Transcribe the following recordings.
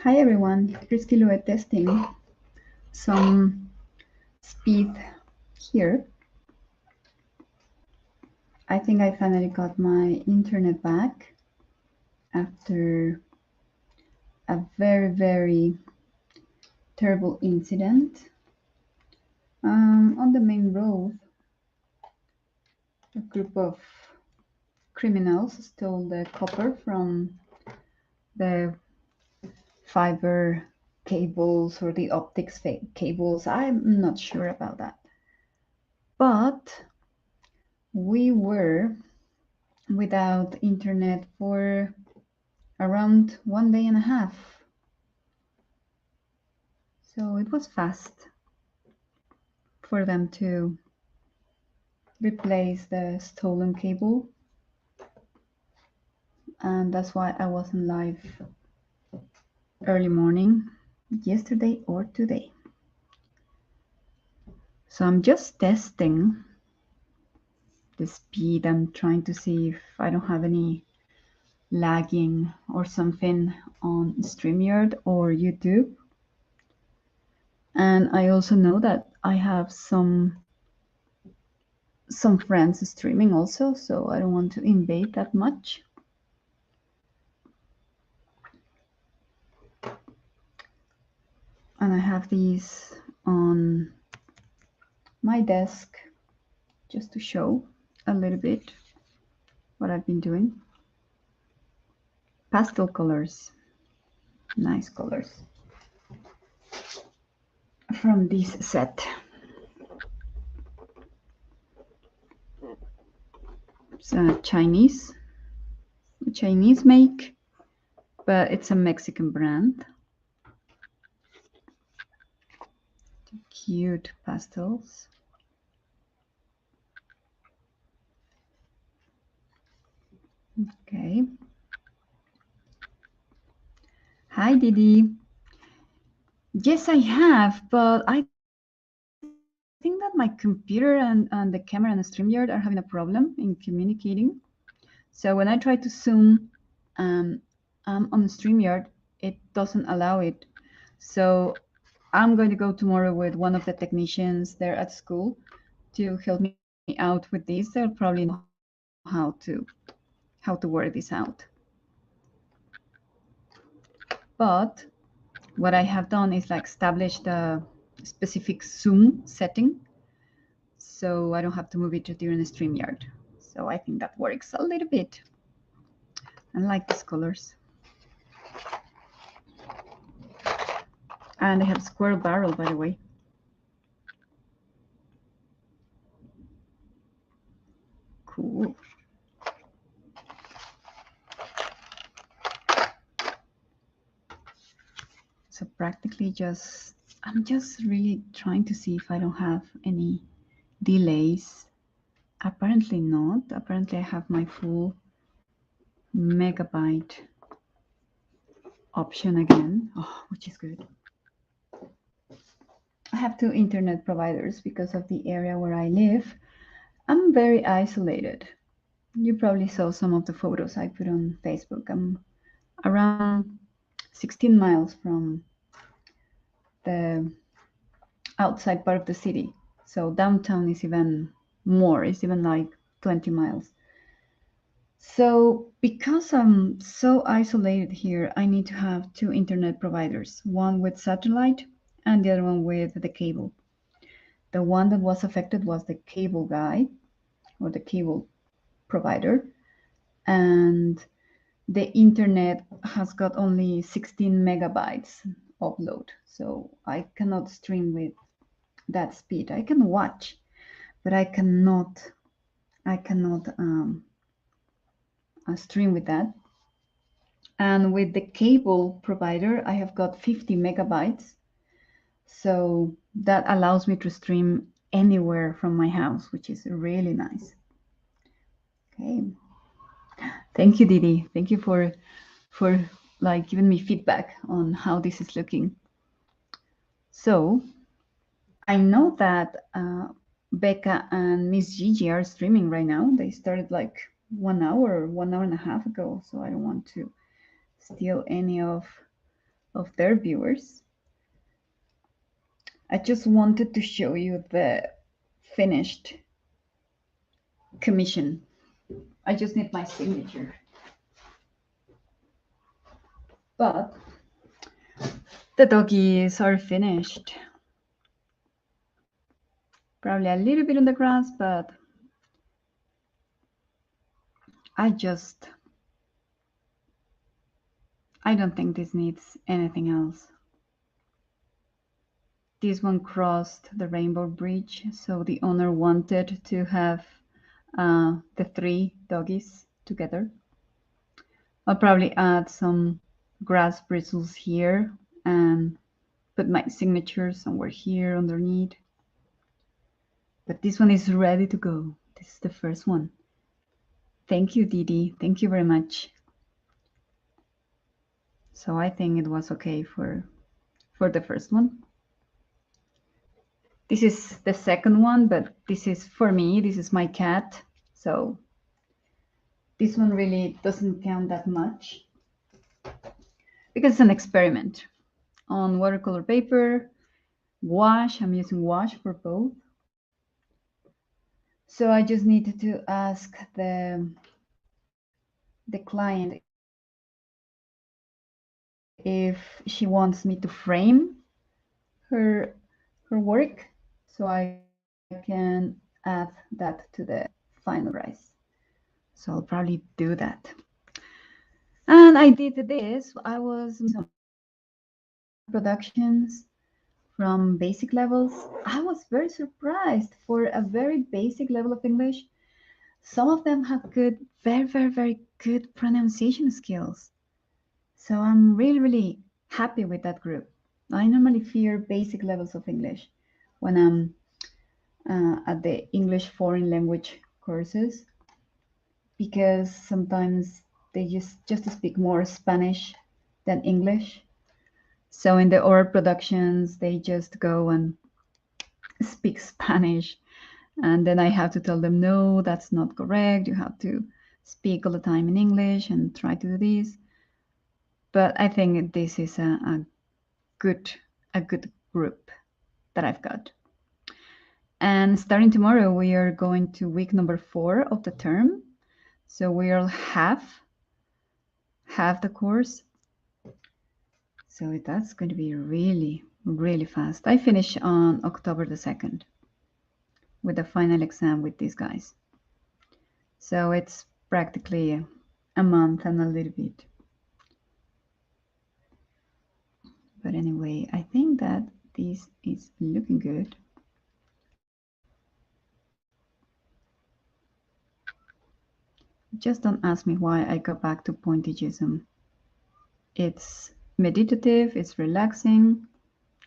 Hi everyone, here's Kiloe testing some speed here. I think I finally got my internet back after a very terrible incident. On the main road, a group of criminals stole the copper from the fiber cables or the optics cables. I'm not sure about that. But we were without internet for around 1.5 days. So it was fast for them to replace the stolen cable. And that's why I wasn't live early morning yesterday or today. So I'm just testing the speed. I'm trying to see if I don't have any lagging or something on StreamYard or YouTube. And I also know that I have some friends streaming also, so I don't want to invade that much. And I have these on my desk just to show a little bit what I've been doing. Pastel colors, nice colors from this set. It's a Chinese make, but it's a Mexican brand. Cute pastels. Okay. Hi, Didi. Yes, I have, but I think that my computer and the camera and the StreamYard are having a problem in communicating. So when I try to Zoom on the StreamYard, it doesn't allow it. So I'm going to go tomorrow with one of the technicians there at school to help me out with this. They'll probably know how to work this out. But what I have done is like establish the specific Zoom setting, so I don't have to move it during the StreamYard. So I think that works a little bit. I like these colors. And they have square barrel, by the way. Cool. So practically just, I'm just really trying to see if I don't have any delays. Apparently not. Apparently I have my full megabyte option again, which is good. I have 2 internet providers because of the area where I live. I'm very isolated. You probably saw some of the photos I put on Facebook. I'm around 16 miles from the outside part of the city. So downtown is even more, it's even like 20 miles. So because I'm so isolated here, I need to have two internet providers, one with satellite and the other one with the cable. The one that was affected was the cable guy or the cable provider, and the internet has got only 16 megabytes upload. So I cannot stream with that speed. I can watch, but I cannot stream with that. And with the cable provider, I have got 50 megabytes. So that allows me to stream anywhere from my house, which is really nice. Okay. Thank you, Didi. Thank you for like giving me feedback on how this is looking. So I know that Becca and Miss Gigi are streaming right now. They started like 1 hour, 1 hour and a half ago. So I don't want to steal any of their viewers. I just wanted to show you the finished commission. I just need my signature. But the doggies are finished. Probably a little bit on the grass, but I don't think this needs anything else. This one crossed the Rainbow Bridge, so the owner wanted to have the 3 doggies together. I'll probably add some grass bristles here and put my signature somewhere here underneath. But this one is ready to go. This is the first one. Thank you, Didi. Thank you very much. So I think it was okay for the first one. This is the second one, but this is for me. This is my cat. So this one really doesn't count that much because it's an experiment on watercolor paper, wash. I'm using wash for both. So I just needed to ask the client if she wants me to frame her work, so I can add that to the final price. So I'll probably do that. And I did this. I was in some productions from basic levels. I was very surprised for a very basic level of English. Some of them have good, very, very, very good pronunciation skills. So I'm really, really happy with that group. I normally fear basic levels of English when I'm at the English foreign language courses, because sometimes they just speak more Spanish than English. So in the oral productions, they just go and speak Spanish. And then I have to tell them, no, that's not correct. You have to speak all the time in English and try to do this. But I think this is a good group that I've got. And starting tomorrow, we are going to week number 4 of the term. So we'll half the course. So that's going to be really, really fast. I finish on October the 2nd with the final exam with these guys. So it's practically a month and a little bit. But anyway, I think that this is looking good. Just don't ask me why I go back to pointillism. It's meditative, it's relaxing.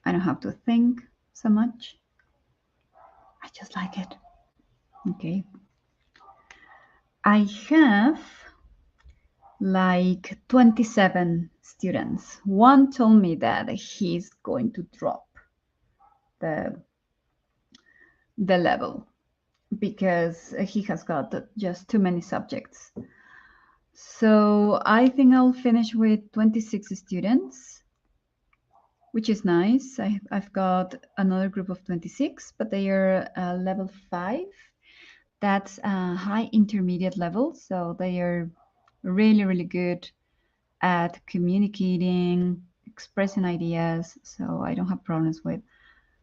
I don't have to think so much. I just like it. Okay. I have like 27 students. One told me that he's going to drop the level because he has got just too many subjects. So I think I'll finish with 26 students, which is nice. I've got another group of 26, but they are level 5. That's a high intermediate level. So they are really, really good at communicating, expressing ideas. So I don't have problems with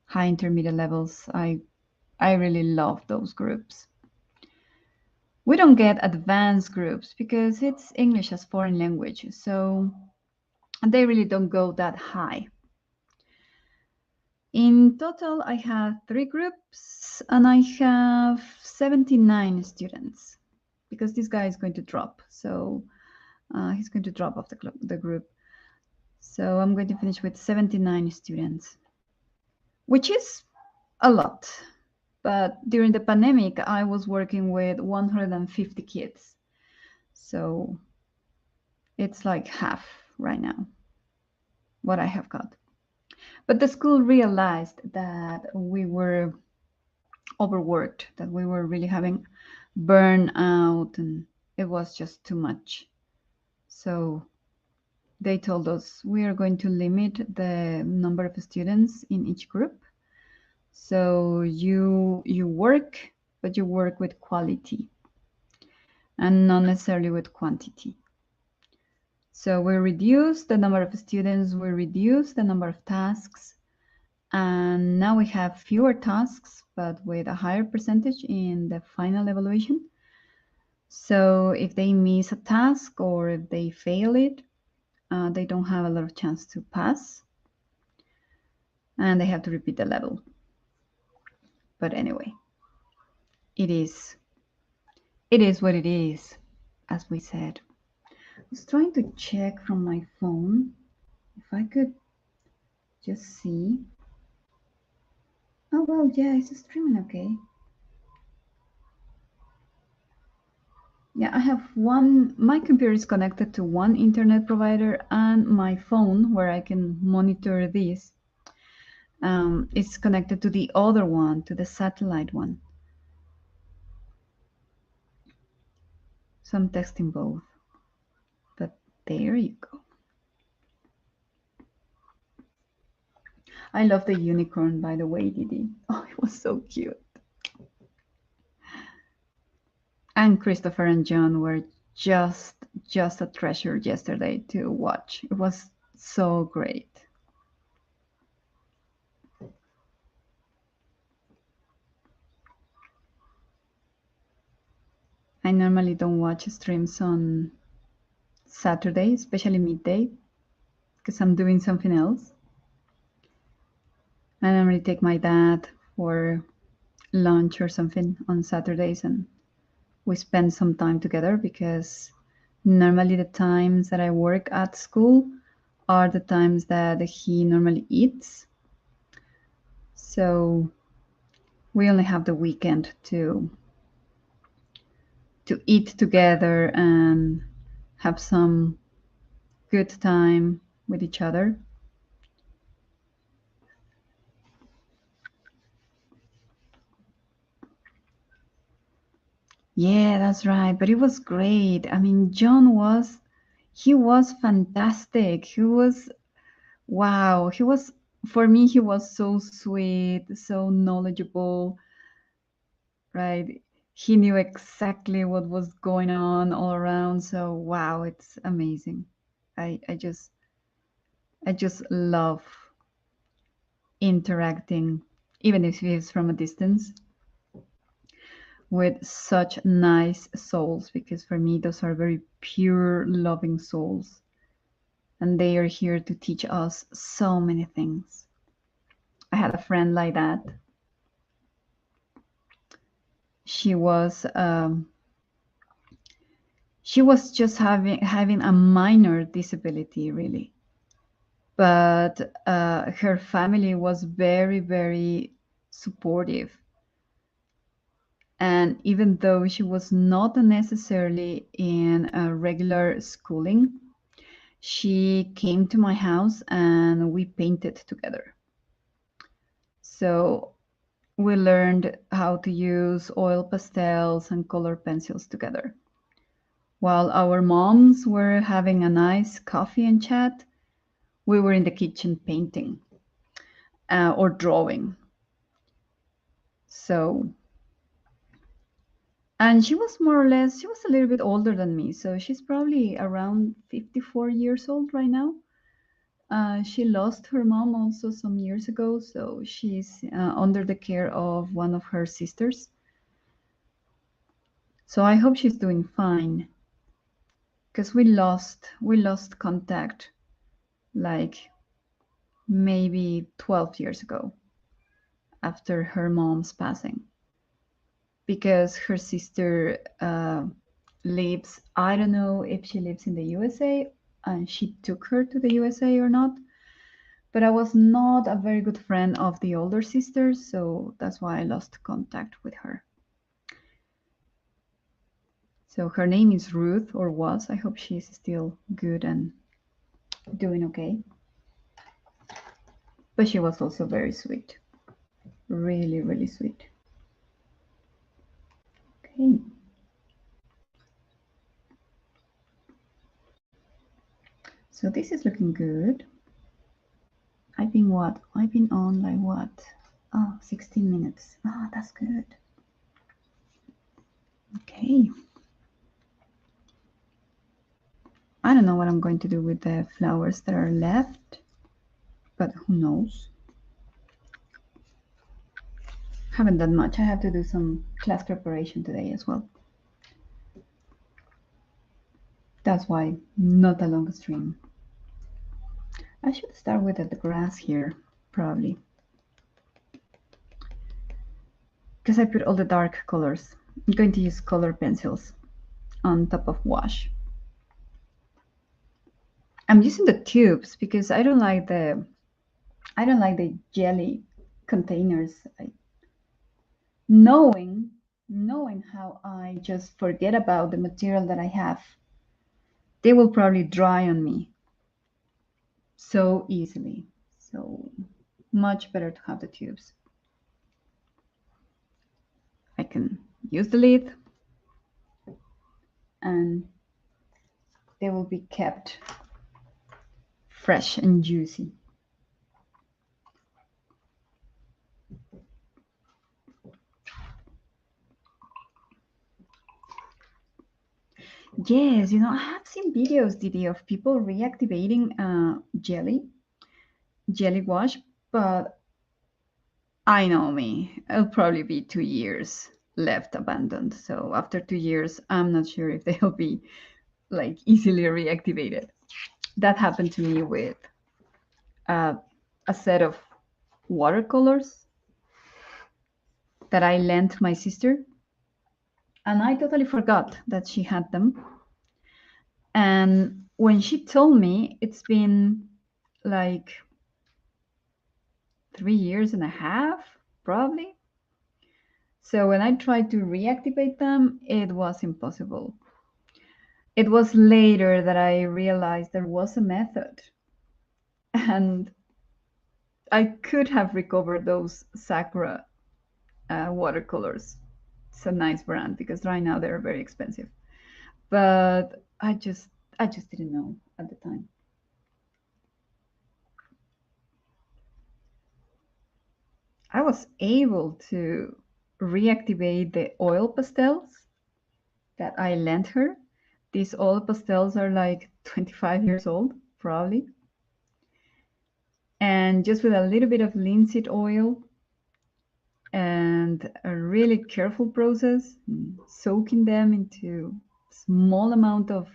high intermediate levels. I really love those groups. We don't get advanced groups because it's English as foreign language. So they really don't go that high. In total, I have 3 groups and I have 79 students because this guy is going to drop. So he's going to drop off the group. So I'm going to finish with 79 students, which is a lot. But during the pandemic, I was working with 150 kids. So it's like half right now what I have got. But the school realized that we were overworked, that we were really having burnout, and it was just too much. So they told us we are going to limit the number of students in each group. So you work, but you work with quality and not necessarily with quantity. So we reduce the number of students, we reduce the number of tasks, and now we have fewer tasks, but with a higher percentage in the final evaluation. So if they miss a task or if they fail it, they don't have a lot of chance to pass, and they have to repeat the level. But anyway, it is what it is, as we said. I was trying to check from my phone if I could just see. Oh well, yeah, it's streaming okay. Yeah, I have my computer is connected to one internet provider, and my phone, where I can monitor this, is connected to the other one, to the satellite one. So I'm testing both. But there you go. I love the unicorn, by the way, Didi. Oh, it was so cute. And Christopher and John were just a treasure yesterday to watch. It was so great. I normally don't watch streams on Saturday, especially midday, because I'm doing something else. I normally take my dad for lunch or something on Saturdays, and we spend some time together because normally the times that I work at school are the times that he normally eats. So we only have the weekend to eat together and have some good time with each other. Yeah, that's right. But it was great. I mean, he was fantastic. He was, wow. For me, he was so sweet, so knowledgeable, right? He knew exactly what was going on all around. So, wow, it's amazing. I just love interacting, even if it's from a distance, with such nice souls, because for me, those are very pure, loving souls. And they are here to teach us so many things. I had a friend like that. She was just having a minor disability, really, but her family was very, very supportive. And even though she was not necessarily in a regular schooling, she came to my house and we painted together. So we learned how to use oil pastels and color pencils together. While our moms were having a nice coffee and chat, we were in the kitchen painting or drawing. So And she was more or less, she was a little bit older than me. So she's probably around 54 years old right now. She lost her mom also some years ago. So she's under the care of one of her sisters. So I hope she's doing fine. Because we lost contact like maybe 12 years ago after her mom's passing, because her sister lives, I don't know if she lives in the USA and she took her to the USA or not, but I was not a very good friend of the older sister, so that's why I lost contact with her. So her name is Ruth, or was. I hope she's still good and doing okay. But she was also very sweet. Really, really sweet. Okay. So this is looking good. I've been what? I've been on like what? Oh, 16 minutes. Ah, that's good. Okay. I don't know what I'm going to do with the flowers that are left, but who knows? Haven't done much. I have to do some class preparation today as well. That's why not a long stream. I should start with the grass here, probably. Because I put all the dark colors. I'm going to use color pencils on top of wash. I'm using the tubes because I don't like the jelly containers. Knowing how I just forget about the material that I have, they will probably dry on me so easily. So much better to have the tubes. I can use the lid and they will be kept fresh and juicy. Yes, I have seen videos, Didi, of people reactivating jelly wash, but I know me, it'll probably be 2 years left abandoned. So after 2 years, I'm not sure if they'll be like easily reactivated. That happened to me with uh, a set of watercolors that I lent my sister, and I totally forgot that she had them. And when she told me, it's been like 3 years and a half, probably. So when I tried to reactivate them, it was impossible. It was later that I realized there was a method, and I could have recovered those Sakura watercolors. It's a nice brand because right now they're very expensive. But I just didn't know at the time. I was able to reactivate the oil pastels that I lent her. These oil pastels are like 25 years old, probably. And just with a little bit of linseed oil and a really careful process, soaking them into small amount of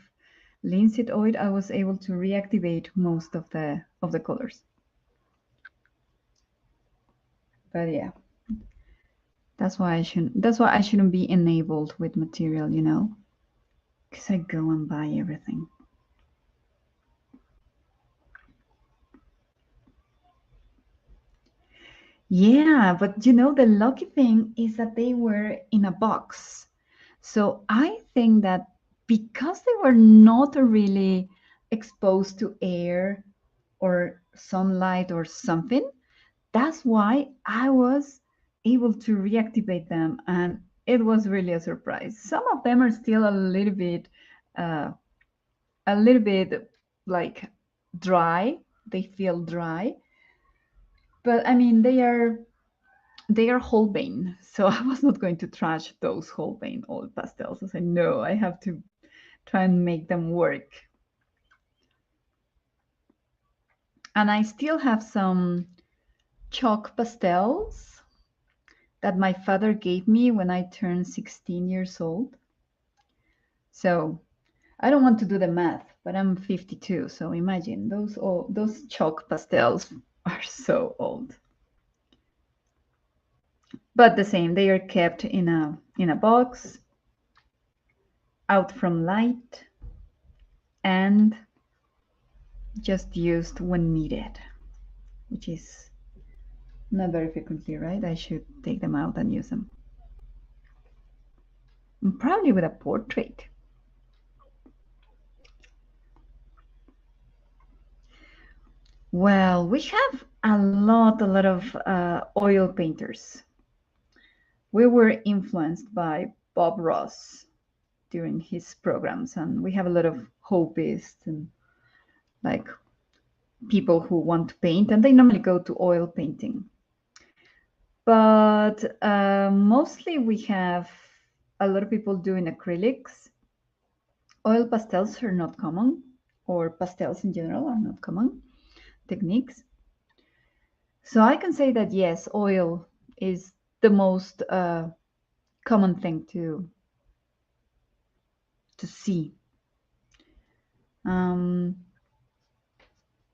linseed oil, I was able to reactivate most of the colors. But yeah, that's why I shouldn't be enabled with material, because I go and buy everything. Yeah, but the lucky thing is that they were in a box. So I think that because they were not really exposed to air or sunlight or something, that's why I was able to reactivate them. And it was really a surprise. Some of them are still uh, a little bit like dry. They feel dry, but I mean, they are they are Holbein, so I was not going to trash those Holbein oil pastels. I said, no, I have to try and make them work. And I still have some chalk pastels that my father gave me when I turned 16 years old. So I don't want to do the math, but I'm 52, so imagine those chalk pastels are so old. But the same, they are kept in a box, out from light, and just used when needed, which is not very frequently, right? I should take them out and use them. And probably with a portrait. Well, we have a lot of oil painters. We were influenced by Bob Ross during his programs, and we have a lot of hobbyists and like people who want to paint, and they normally go to oil painting. But mostly we have a lot of people doing acrylics. Oil pastels are not common, or pastels in general are not common techniques. So I can say that yes, oil is the most common thing to see.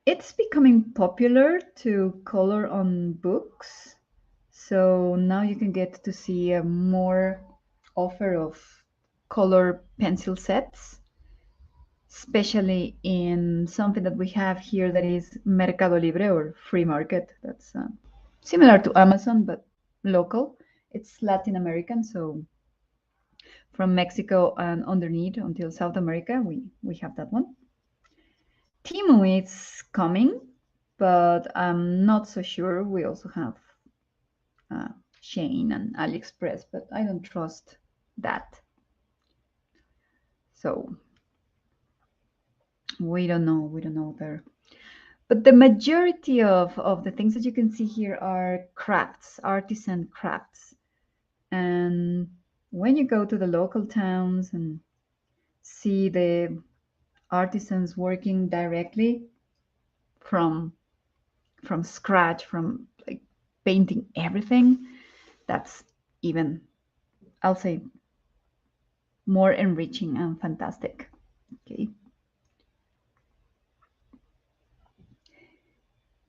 It's becoming popular to color on books. So now you can get to see a more offer of color pencil sets, especially in something that we have here that is Mercado Libre or free market. That's similar to Amazon, but local. It's Latin American, so from Mexico and underneath until South America, we have that one. Temu is coming, but I'm not so sure. We also have Shein and AliExpress, but I don't trust that. So we don't know there. But the majority of the things that you can see here are crafts, artisan crafts. And when you go to the local towns and see the artisans working directly from scratch, from like painting everything, that's even, I'll say, more enriching and fantastic. Okay.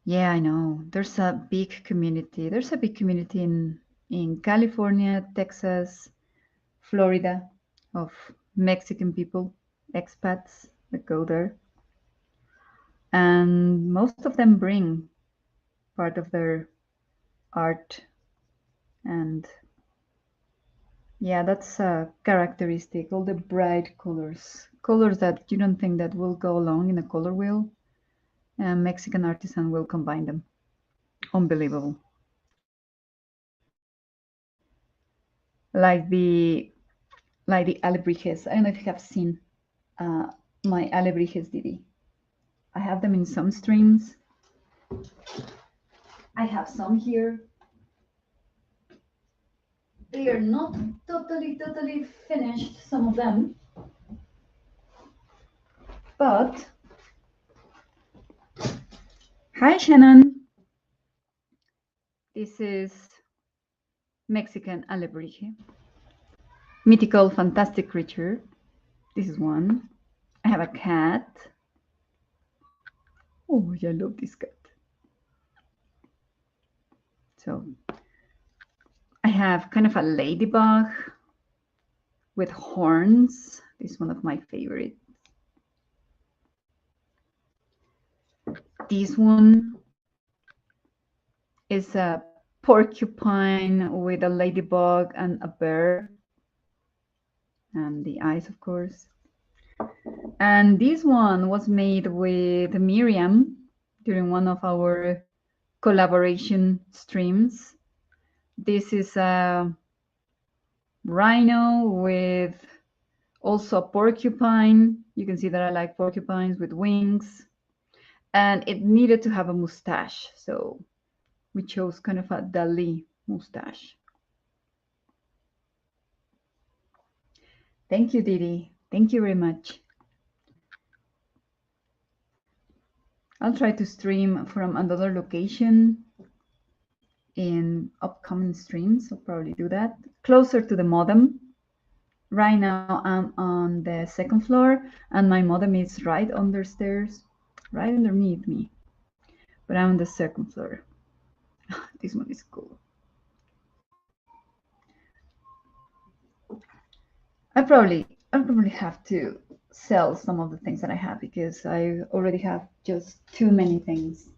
Yeah, I know. There's a big community. There's a big community in California, Texas, Florida, of Mexican people, expats that go there. And most of them bring part of their art. And yeah, that's a characteristic. All the bright colors, colors that you don't think that will go along in a color wheel. And Mexican artisan will combine them. Unbelievable. Like the alebrijes. I don't know if you have seen my alebrijes, Didi. I have them in some streams. I have some here. They are not totally finished, some of them. But, hi Shannon. This is Mexican alebrije. Mythical, fantastic creature. This is one. I have a cat. Oh, I love this cat. So I have kind of a ladybug with horns. This is one of my favorites. This one is a porcupine with a ladybug and a bear. And the eyes, of course. And this one was made with Miriam during one of our collaboration streams. This is a rhino with also a porcupine. You can see that I like porcupines with wings. And it needed to have a mustache. So we chose kind of a Dali mustache. Thank you, Didi. Thank you very much. I'll try to stream from another location in upcoming streams. I'll probably do that closer to the modem. Right now I'm on the second floor and my modem is right under stairs, right underneath me. But I'm on the second floor. This one is cool. I'll probably have to sell some of the things that I have because I already have just too many things.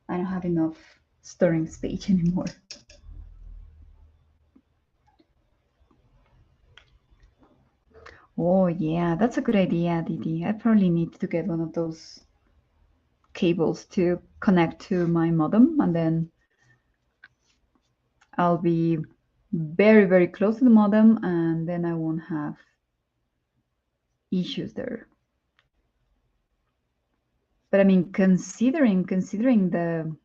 I don't have enough storing space anymore. Oh yeah, that's a good idea, Didi. I probably need to get one of those cables to connect to my modem, and then I'll be very, very close to the modem, and then I won't have issues there. But I mean, considering the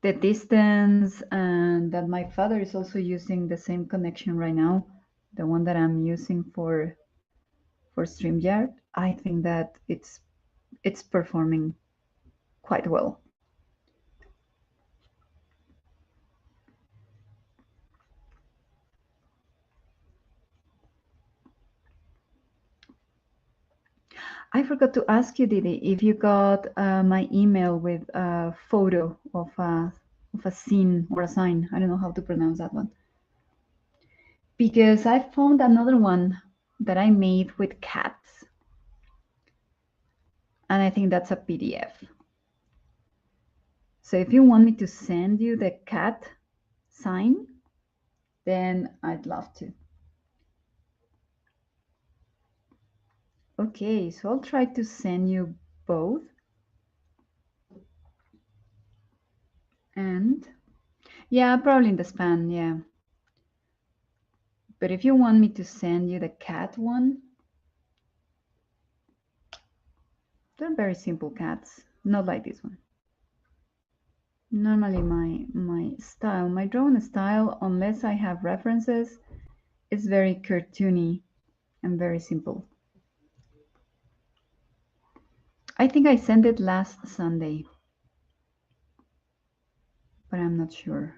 distance and that my father is also using the same connection right now, the one that I'm using for StreamYard, I think that it's performing quite well. I forgot to ask you, Didi, if you got my email with a photo of a scene or a sign. I don't know how to pronounce that one. Because I found another one that I made with cats. And I think that's a PDF. So if you want me to send you the cat sign, then I'd love to. Okay, so I'll try to send you both. And yeah, probably in the span, yeah. But if you want me to send you the cat one, they're very simple cats, not like this one. Normally my style, my drawing style, unless I have references, is very cartoony and very simple. I think I sent it last Sunday, but I'm not sure.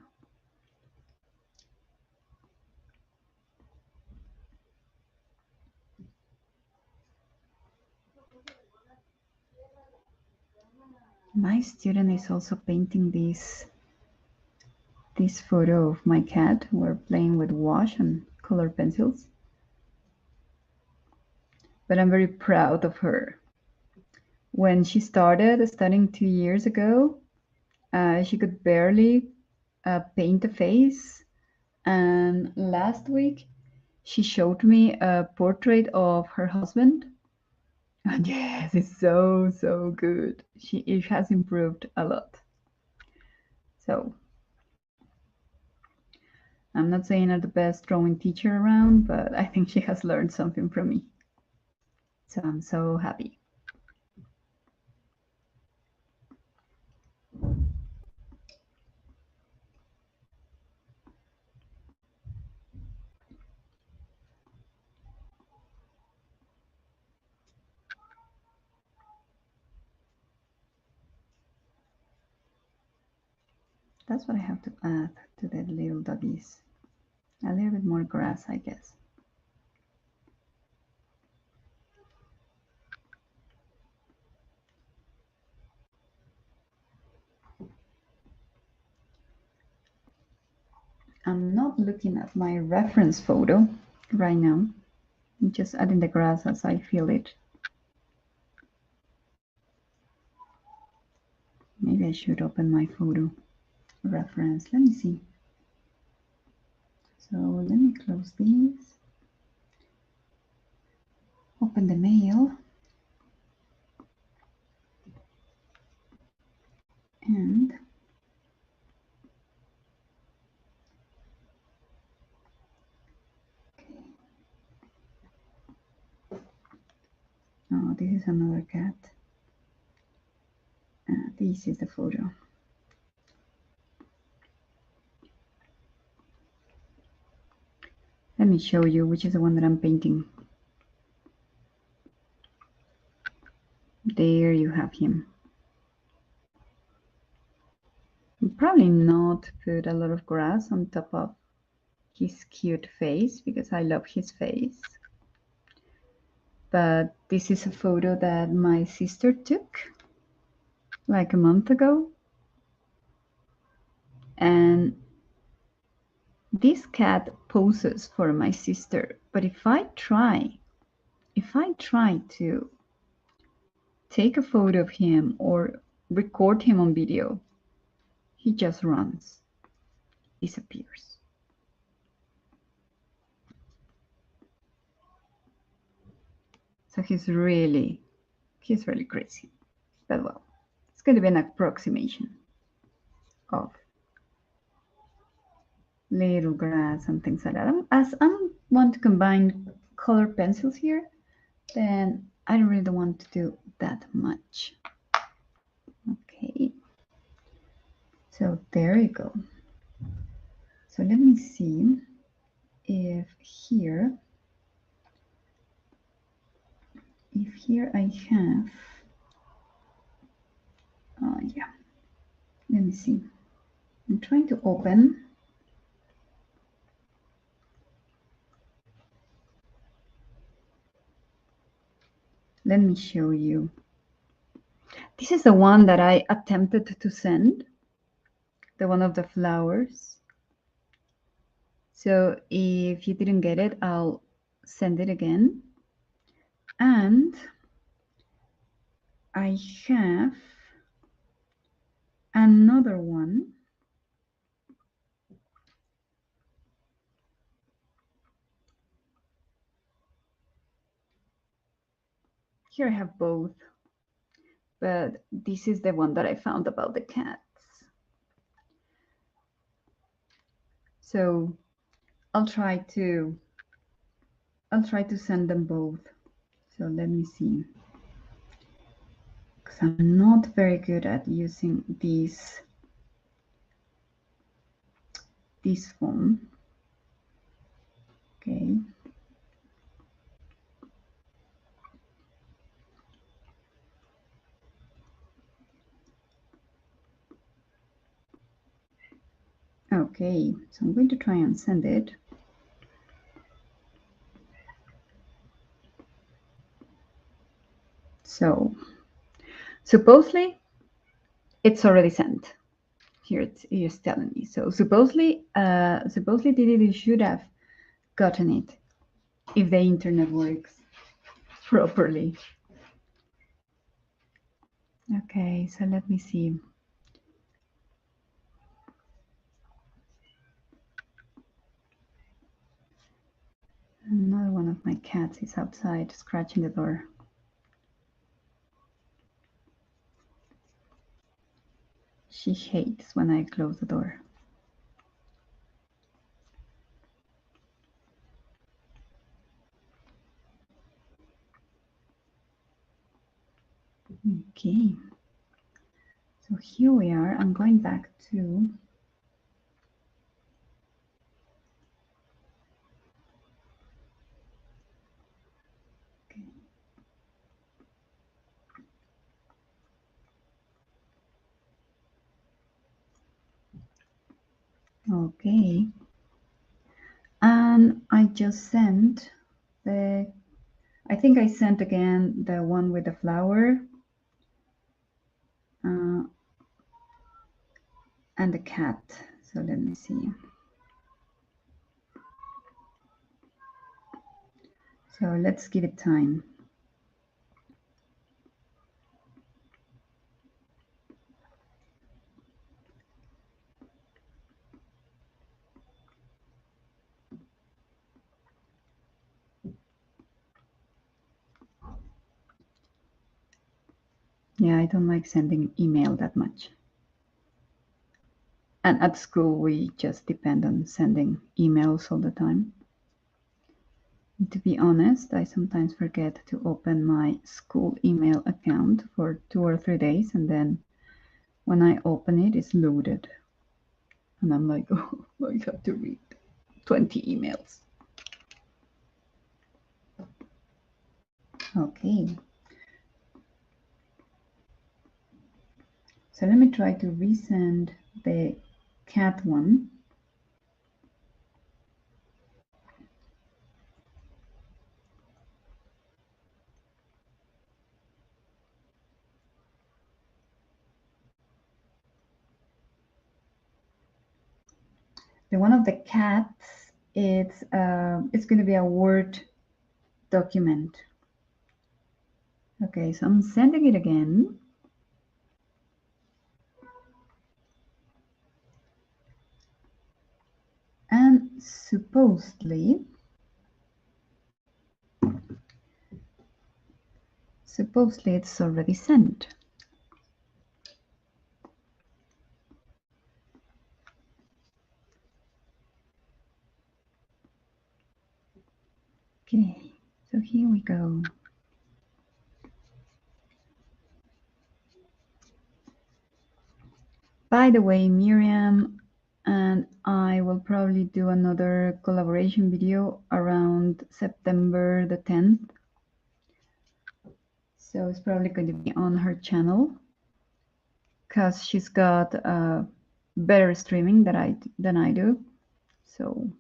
My student is also painting this photo of my cat. We're playing with wash and color pencils. But I'm very proud of her. When she started studying 2 years ago, she could barely paint a face. And last week, she showed me a portrait of her husband. And yes, it's so, so good. It has improved a lot. So I'm not saying I'm the best drawing teacher around, but I think she has learned something from me. So I'm so happy. That's what I have to add to the little doggies. A little bit more grass, I guess. I'm not looking at my reference photo right now. I'm just adding the grass as I feel it. Maybe I should open my photo reference. Let me see. So let me close these. Open the mail. And oh, this is another cat. This is the photo. me show you which is the one that I'm painting. There you have him. Probably not put a lot of grass on top of his cute face because I love his face. But this is a photo that my sister took like a month ago. And this cat poses for my sister. But if I try to take a photo of him or record him on video, he just runs, disappears. So he's really crazy. But well, it's going to be an approximation of little grass and things like that. As I want to combine color pencils here, then I don't really want to do that much. Okay, so there you go. So let me see if here I have, yeah, let me see. I'm trying to open. Let me show you. This is the one that I attempted to send, the one of the flowers. So if you didn't get it, I'll send it again. And I have another one. Here I have both, but this is the one that I found about the cats. So I'll try to send them both. So let me see, because I'm not very good at using this phone. Okay. Okay, so I'm going to try and send it. So supposedly it's already sent. Here it is telling me. So supposedly Didi should have gotten it if the internet works properly. Okay, so let me see. Another one of my cats is outside scratching the door. She hates when I close the door. Okay, so here we are. I'm going back to okay, and I just sent the, I think I sent again the one with the flower and the cat. So let me see. So let's give it time. Yeah, I don't like sending email that much. And at school, we just depend on sending emails all the time. And to be honest, I sometimes forget to open my school email account for 2 or 3 days, and then when I open it, it's loaded. And I'm like, oh, I have to read 20 emails. Okay. So let me try to resend the cat one. The one of the cats, it's going to be a Word document. Okay, so I'm sending it again. And supposedly it's already sent. Okay, so here we go. By the way, Miriam and I will probably do another collaboration video around September the 10th. So it's probably going to be on her channel because she's got better streaming than I do. So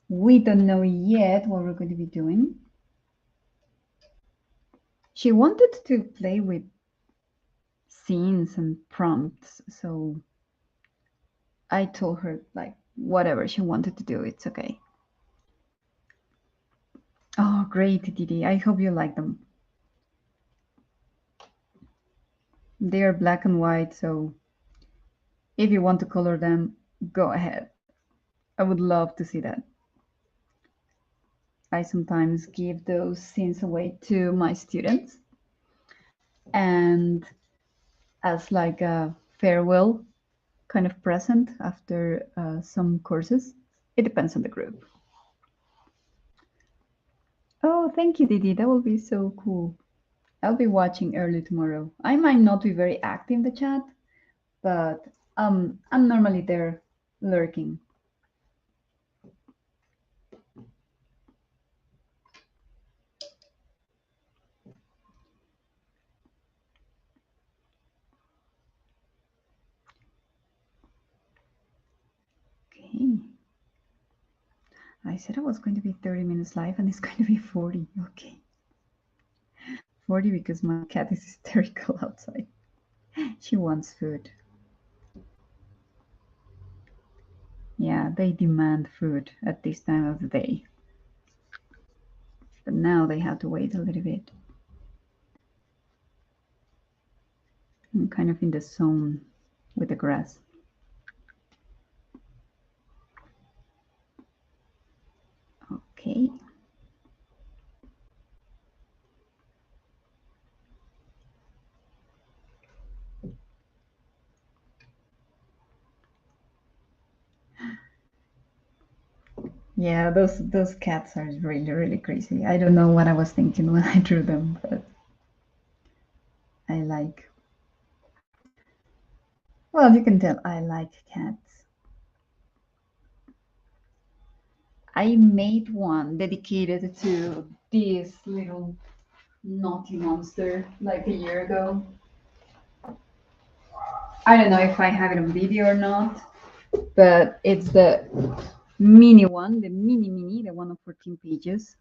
we don't know yet what we're going to be doing. She wanted to play with scenes and prompts, so I told her like whatever she wanted to do, it's okay. Oh, great, Didi. I hope you like them. They are black and white, so if you want to color them, go ahead. I would love to see that. I sometimes give those scenes away to my students, and as like a farewell kind of present after some courses. It depends on the group. Oh, thank you, Didi. That will be so cool. I'll be watching early tomorrow. I might not be very active in the chat, but I'm normally there lurking. Okay. I said I was going to be 30 minutes live and it's going to be 40. Okay. 40 because my cat is hysterical outside. She wants food. Yeah, they demand food at this time of the day. But now they have to wait a little bit. I'm kind of in the zone with the grass. Okay. Yeah, those cats are really crazy. I don't know what I was thinking when I drew them, but I like. Well, you can tell I like cats. I made one dedicated to this little naughty monster like a year ago. I don't know if I have it on video or not, but it's the mini one, the mini, the one of 14 pages.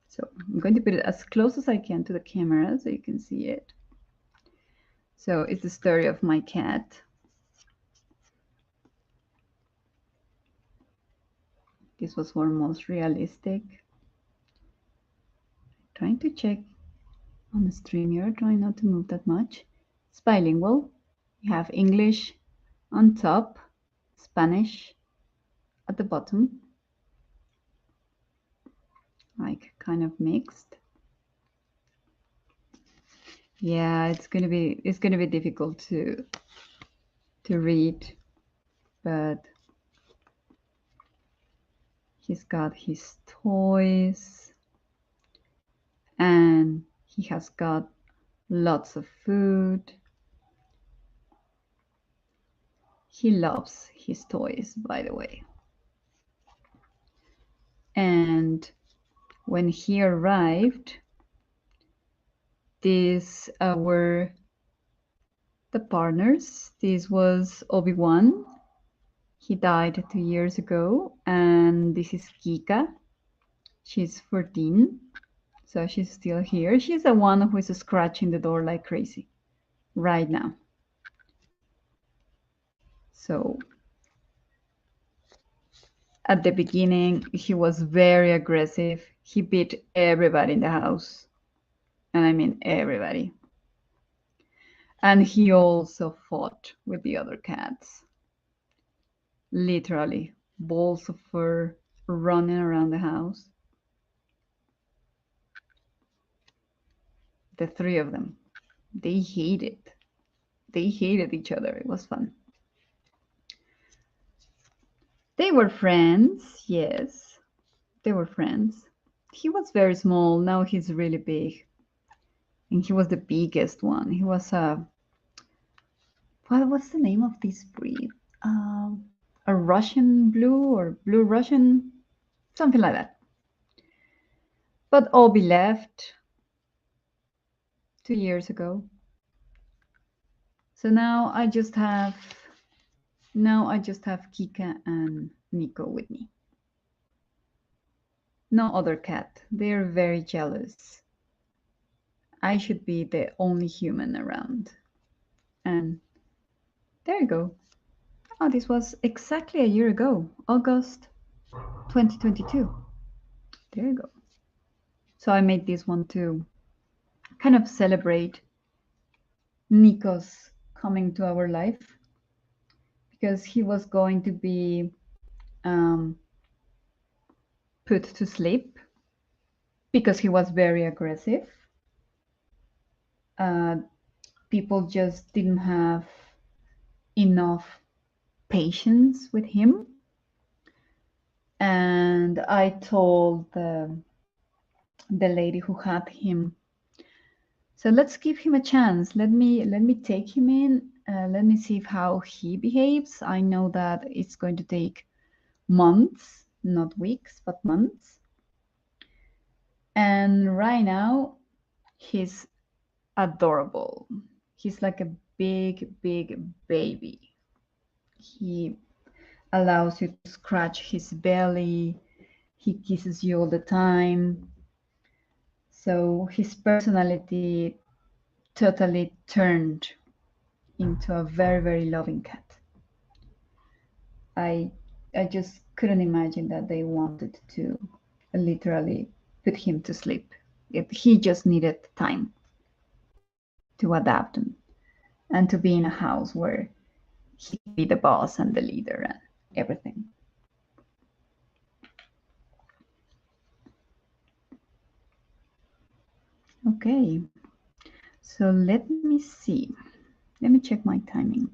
So I'm going to put it as close as I can to the camera so you can see it. So it's the story of my cat. This was for most realistic. Trying to check on the StreamYard, trying not to move that much. It's bilingual. You have English on top, Spanish at the bottom, like kind of mixed. Yeah, it's gonna be difficult to read, but he's got his toys and he has got lots of food. He loves his toys, by the way. And when he arrived, these were the partners. This was Obi-Wan. He died 2 years ago. And this is Kika. She's 14. So she's still here. She's the one who is scratching the door like crazy right now. So at the beginning, he was very aggressive. He beat everybody in the house. And I mean everybody. And he also fought with the other cats. Literally, balls of fur running around the house. The three of them. They hated. They hated each other. It was fun. They were friends, yes. They were friends. He was very small. Now he's really big. And he was the biggest one. He was what's the name of this breed? A Russian blue or blue Russian, something like that. But Obi left 2 years ago. So now I just have Kika and Nico with me. No other cat. They're very jealous. I should be the only human around. And there you go. Oh, this was exactly a year ago, August 2022. There you go. So I made this one to kind of celebrate Nico's coming to our life, because he was going to be put to sleep because he was very aggressive. People just didn't have enough patience with him. And I told the lady who had him, so let's give him a chance. Let me take him in. Let me see how he behaves. I know that it's going to take months, not weeks, but months. And right now, he's adorable. He's like a big, big baby. He allows you to scratch his belly. He kisses you all the time. So his personality totally turned into a very, very loving cat. I just couldn't imagine that they wanted to literally put him to sleep. He just needed time to adapt and to be in a house where he could be the boss and the leader and everything. Okay, so let me see. Let me check my timing.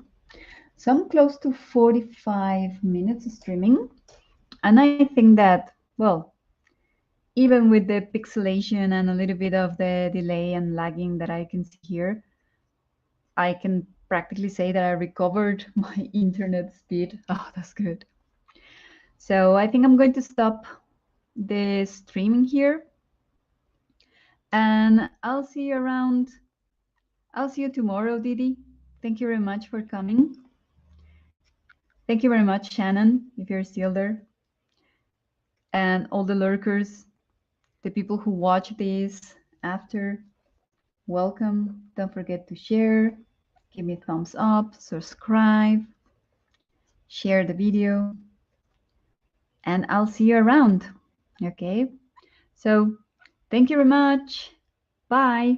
So I'm close to 45 minutes streaming. And I think that, well, even with the pixelation and a little bit of the delay and lagging that I can see here, I can practically say that I recovered my internet speed. Oh, that's good. So I think I'm going to stop the streaming here. And I'll see you around. I'll see you tomorrow, Didi. Thank you very much for coming. Thank you very much, Shannon, if you're still there. And all the lurkers, the people who watch this after, welcome. Don't forget to share, give me a thumbs up, subscribe, share the video, and I'll see you around. Okay? So thank you very much. Bye.